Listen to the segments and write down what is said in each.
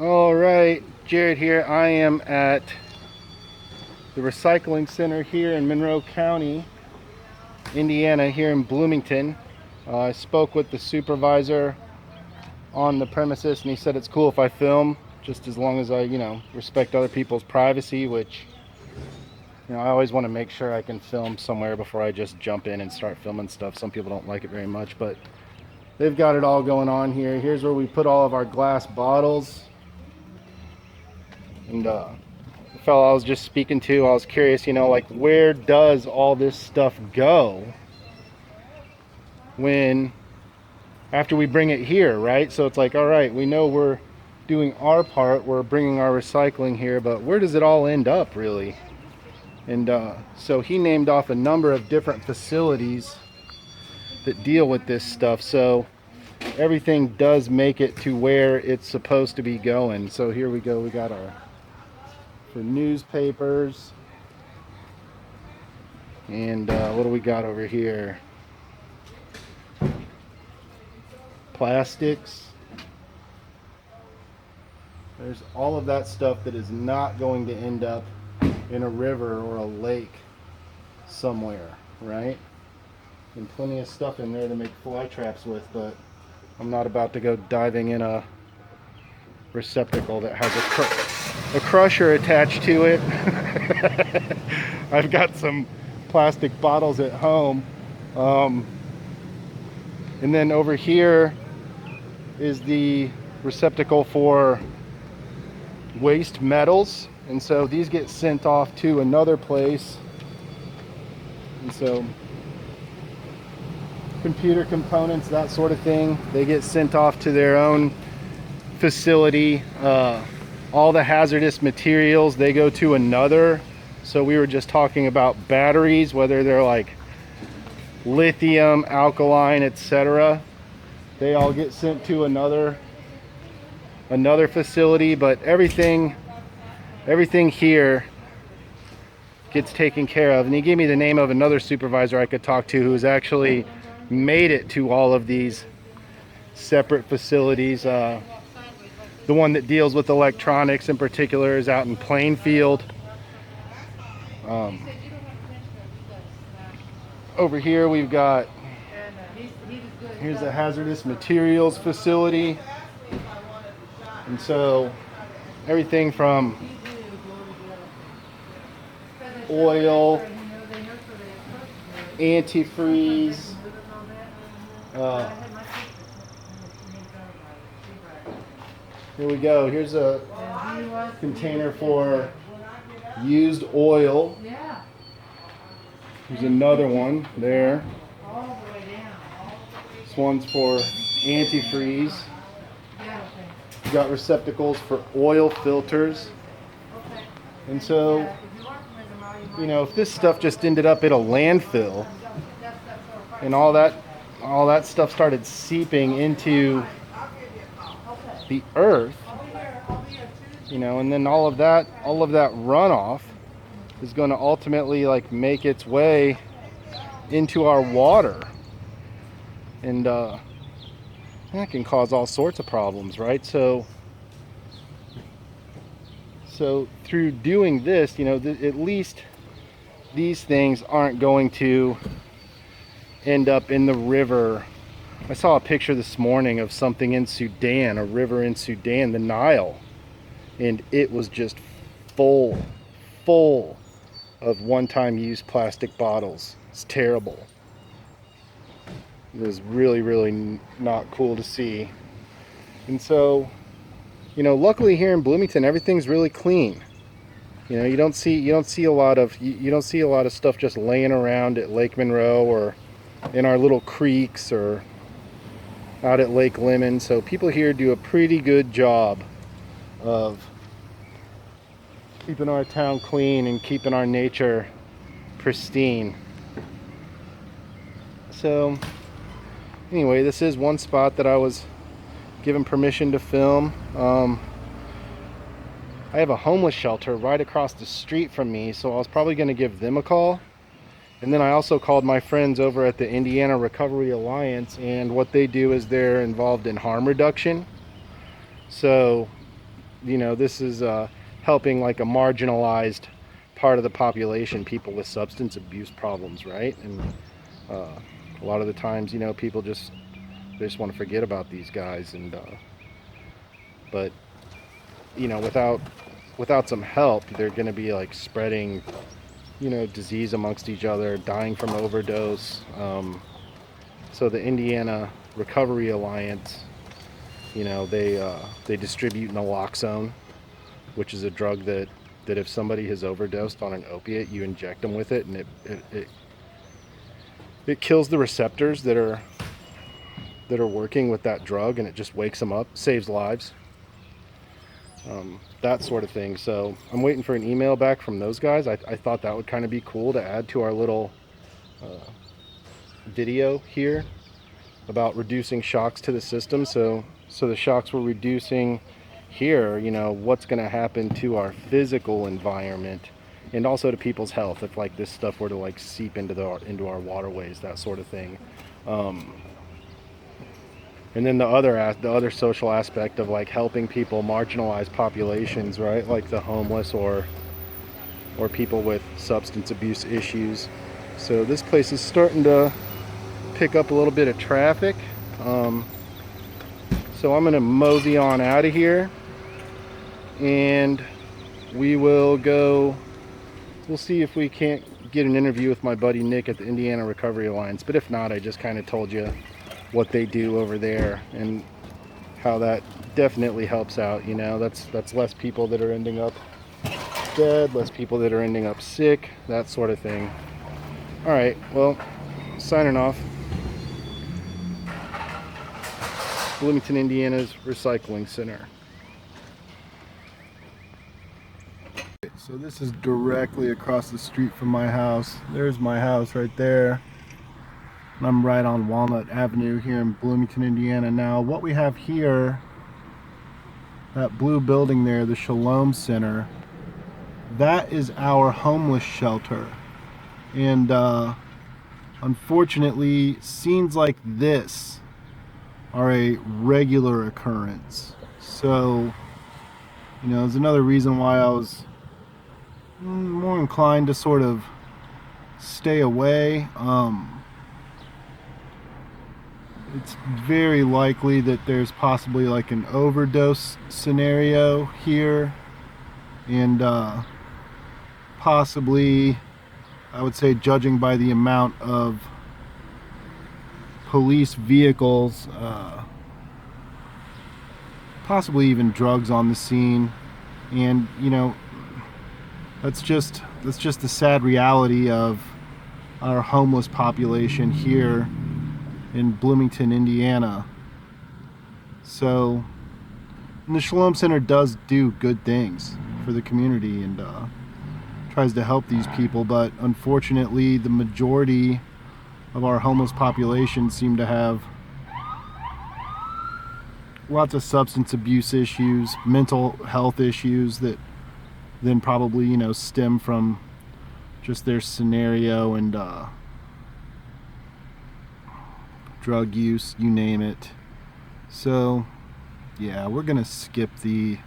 All right, Jared here. I am at the recycling center here in Monroe County, Indiana, here in Bloomington. I spoke with the supervisor on the premises, and he said it's cool if I film, just as long as I, respect other people's privacy, which, I always want to make sure I can film somewhere before I just jump in and start filming stuff. Some people don't like it very much, but they've got it all going on here. Here's where we put all of our glass bottles. And the fellow I was just speaking to, I was curious, like, where does all this stuff go after we bring it here, right? So it's like, all right, we know we're doing our part, we're bringing our recycling here, but where does it all end up, really? And so he named off a number of different facilities that deal with this stuff. So everything does make it to where it's supposed to be going. So here we go. We got our for newspapers, and what do we got over here? Plastics. There's all of that stuff that is not going to end up in a river or a lake somewhere, right? And plenty of stuff in there to make fly traps with, but I'm not about to go diving in a receptacle that has a crusher attached to it. I've got some plastic bottles at home, and then over here is the receptacle for waste metals, and so these get sent off to another place. And so computer components, that sort of thing, they get sent off to their own facility. All the hazardous materials, they go to another. So we were just talking about batteries, whether they're like lithium, alkaline, etc. They all get sent to another facility, but everything here gets taken care of. And he gave me the name of another supervisor I could talk to who's actually made it to all of these separate facilities. The one that deals with electronics in particular is out in Plainfield. Over here we've got, here's the hazardous materials facility. And so everything from oil, antifreeze, here we go. Here's a container for used oil. There's another one there. This one's for antifreeze. We've got receptacles for oil filters. And so, if this stuff just ended up at a landfill and all that stuff started seeping into the earth, and then all of that runoff is going to ultimately make its way into our water, and that can cause all sorts of problems, right? So through doing this, at least these things aren't going to end up in the river. I saw a picture this morning of something in Sudan, a river in Sudan, the Nile, and it was just full of one-time use plastic bottles. It's terrible. It was really not cool to see. And so, luckily here in Bloomington, everything's really clean. You don't see a lot of stuff just laying around at Lake Monroe or in our little creeks or out at Lake Lemon. So people here do a pretty good job of keeping our town clean and keeping our nature pristine. So anyway, this is one spot that I was given permission to film. I have a homeless shelter right across the street from me, so I was probably going to give them a call. And then I also called my friends over at the Indiana Recovery Alliance, and what they do is they're involved in harm reduction. So you know, this is helping like a marginalized part of the population, people with substance abuse problems, right? And a lot of the times, you know, people they just want to forget about these guys, and but you know, without some help, they're going to be like spreading, you know, disease amongst each other, dying from overdose. So the Indiana Recovery Alliance, you know, they distribute naloxone, which is a drug that if somebody has overdosed on an opiate, you inject them with it, and it kills the receptors that are working with that drug, and it just wakes them up, saves lives, that sort of thing. So I'm waiting for an email back from those guys. I thought that would kind of be cool to add to our little video here about reducing shocks to the system. So the shocks we're reducing here, you know, what's going to happen to our physical environment and also to people's health if like this stuff were to like seep into our waterways, that sort of thing. And then the other social aspect of like helping people, marginalized populations, right? Like the homeless or people with substance abuse issues. So this place is starting to pick up a little bit of traffic. So I'm gonna mosey on out of here, and we'll see if we can't get an interview with my buddy Nick at the Indiana Recovery Alliance. But if not, I just kind of told you what they do over there and how that definitely helps out. You know, that's less people that are ending up dead, less people that are ending up sick, that sort of thing. All right, well, signing off. Bloomington, Indiana's recycling center. So this is directly across the street from my house. There's my house right there. And I'm right on Walnut Avenue here in Bloomington, Indiana. Now, what we have here, that blue building there, the Shalom Center, that is our homeless shelter. And unfortunately, scenes like this are a regular occurrence. So, you know, there's another reason why I was more inclined to sort of stay away. It's very likely that there's possibly like an overdose scenario here, and possibly, I would say, judging by the amount of police vehicles, possibly even drugs on the scene. And you know, that's just the sad reality of our homeless population here in Bloomington, Indiana. So, and the Shalom Center does do good things for the community and tries to help these people, but unfortunately the majority of our homeless population seem to have lots of substance abuse issues, mental health issues that then probably, you know, stem from just their scenario and drug use, you name it. So yeah, we're gonna skip the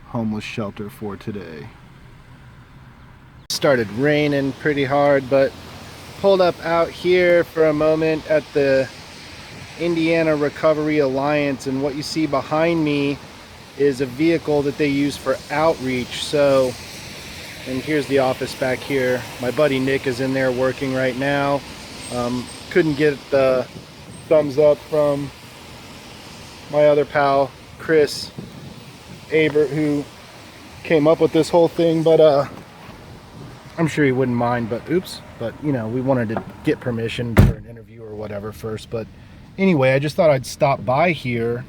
homeless shelter for today. Started raining pretty hard, but pulled up out here for a moment at the Indiana Recovery Alliance, and what you see behind me is a vehicle that they use for outreach. So, and here's the office back here. My buddy Nick is in there working right now. Couldn't get the thumbs up from my other pal Chris Abert, who came up with this whole thing, but I'm sure he wouldn't mind. But you know, we wanted to get permission for an interview or whatever first. But anyway, I just thought I'd stop by here,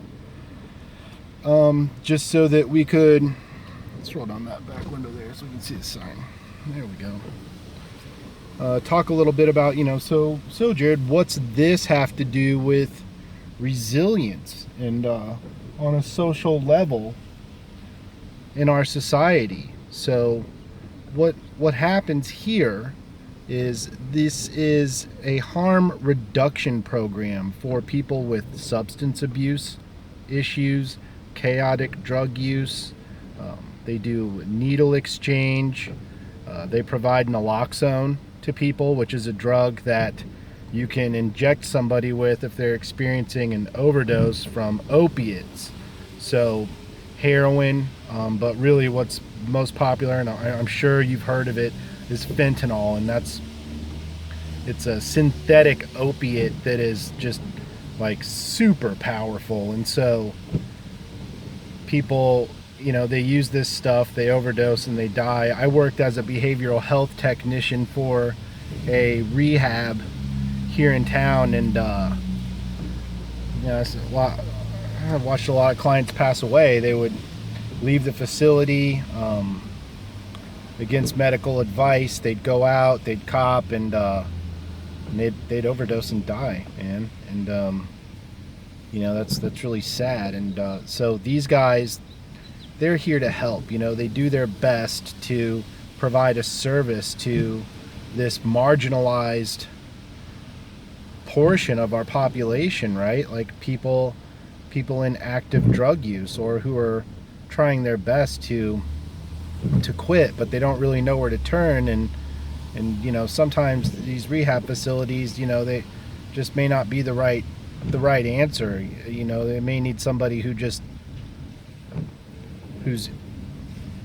just so that we could, let's roll down that back window there so we can see the sign. There we go. Talk a little bit about, you know, so Jared, what's this have to do with resilience and on a social level in our society? So what happens here is this is a harm reduction program for people with substance abuse issues, chaotic drug use, They do needle exchange. They provide naloxone to people, which is a drug that you can inject somebody with if they're experiencing an overdose from opiates. So heroin, but really what's most popular, and I'm sure you've heard of it, is fentanyl, and it's a synthetic opiate that is just like super powerful. And so people, they use this stuff, they overdose, and they die. I worked as a behavioral health technician for a rehab here in town, and it's a lot. I've watched a lot of clients pass away. They would leave the facility against medical advice. They'd go out, they'd cop, and they'd overdose and die, man. And that's really sad. And so these guys, they're here to help. They do their best to provide a service to this marginalized portion of our population, right? Like people in active drug use, or who are trying their best to quit, but they don't really know where to turn. And sometimes these rehab facilities, they just may not be the right answer. They may need somebody who's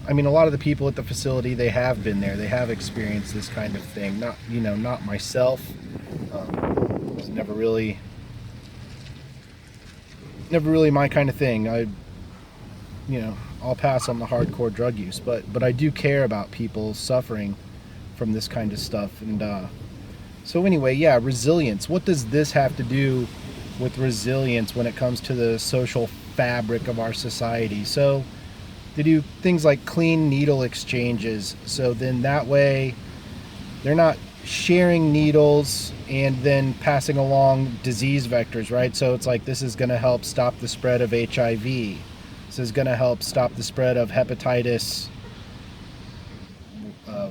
a lot of the people at the facility, they have been there, they have experienced this kind of thing. Not myself. It's never really my kind of thing. I'll pass on the hardcore drug use, but I do care about people suffering from this kind of stuff. And so anyway, yeah, resilience. What does this have to do with resilience when it comes to the social fabric of our society? So they do things like clean needle exchanges, so then that way they're not sharing needles and then passing along disease vectors, right? So it's like, this is going to help stop the spread of HIV. This is going to help stop the spread of hepatitis,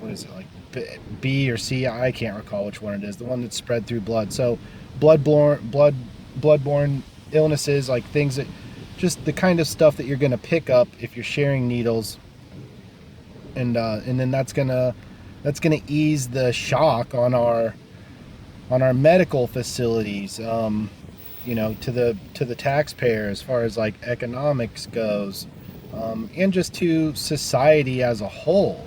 what is it, like B or C? I can't recall which one it is, the one that's spread through blood. So bloodborne illnesses, like things that, just the kind of stuff that you're going to pick up if you're sharing needles. And then that's going to ease the shock on our medical facilities, to the taxpayer, as far as like economics goes, and just to society as a whole.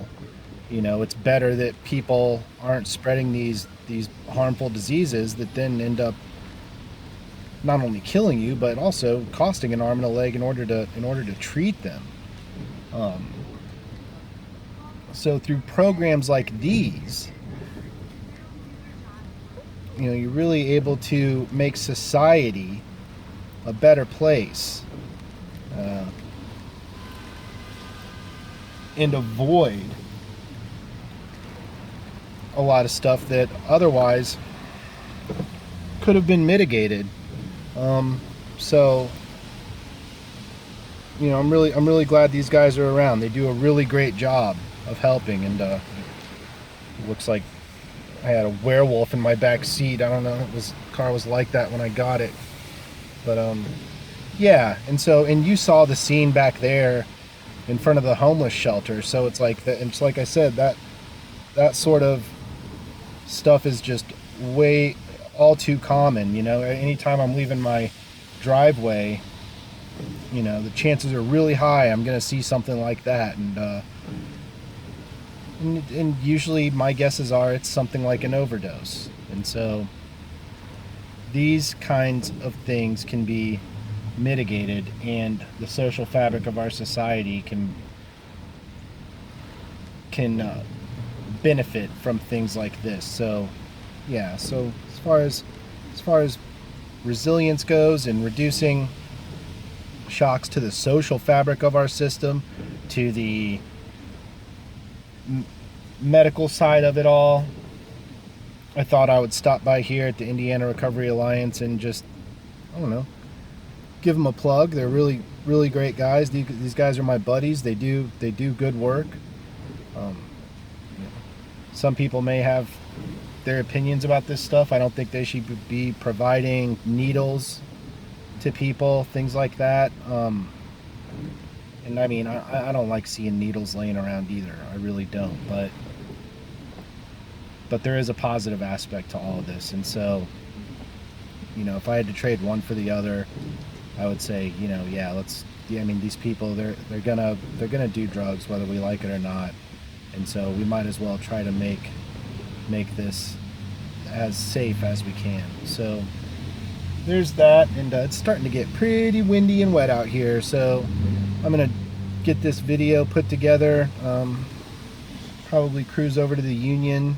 It's better that people aren't spreading these harmful diseases that then end up not only killing you, but also costing an arm and a leg in order to treat them. So through programs like these, you're really able to make society a better place, and avoid a lot of stuff that otherwise could have been mitigated. So I'm really glad these guys are around. They do a really great job of helping. And it looks like I had a werewolf in my back seat. I don't know, the car was like that when I got it. But yeah, and you saw the scene back there in front of the homeless shelter. So it's like that, and it's like I said, that sort of stuff is just all too common. Anytime I'm leaving my driveway, the chances are really high I'm gonna see something like that. And usually my guesses are it's something like an overdose. And so these kinds of things can be mitigated, and the social fabric of our society can benefit from things like this. So yeah, so as far as resilience goes, and reducing shocks to the social fabric of our system, to the medical side of it all, I thought I would stop by here at the Indiana Recovery Alliance and just, I don't know, give them a plug. They're really, really great guys. These guys are my buddies. They do good work. Some people may have their opinions about this stuff. I don't think they should be providing needles to people, things like that. And I mean, I don't like seeing needles laying around either. I really don't. But there is a positive aspect to all of this. And so, you know, if I had to trade one for the other, I would say, you know, yeah, I mean, these people, they're gonna do drugs whether we like it or not. And so we might as well try to make this as safe as we can. So there's that. And it's starting to get pretty windy and wet out here, so I'm gonna get this video put together, probably cruise over to the Union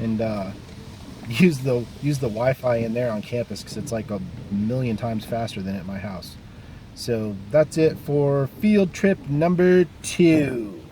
and use the Wi-Fi in there on campus, because it's like a million times faster than at my house. So that's it for field trip number 2.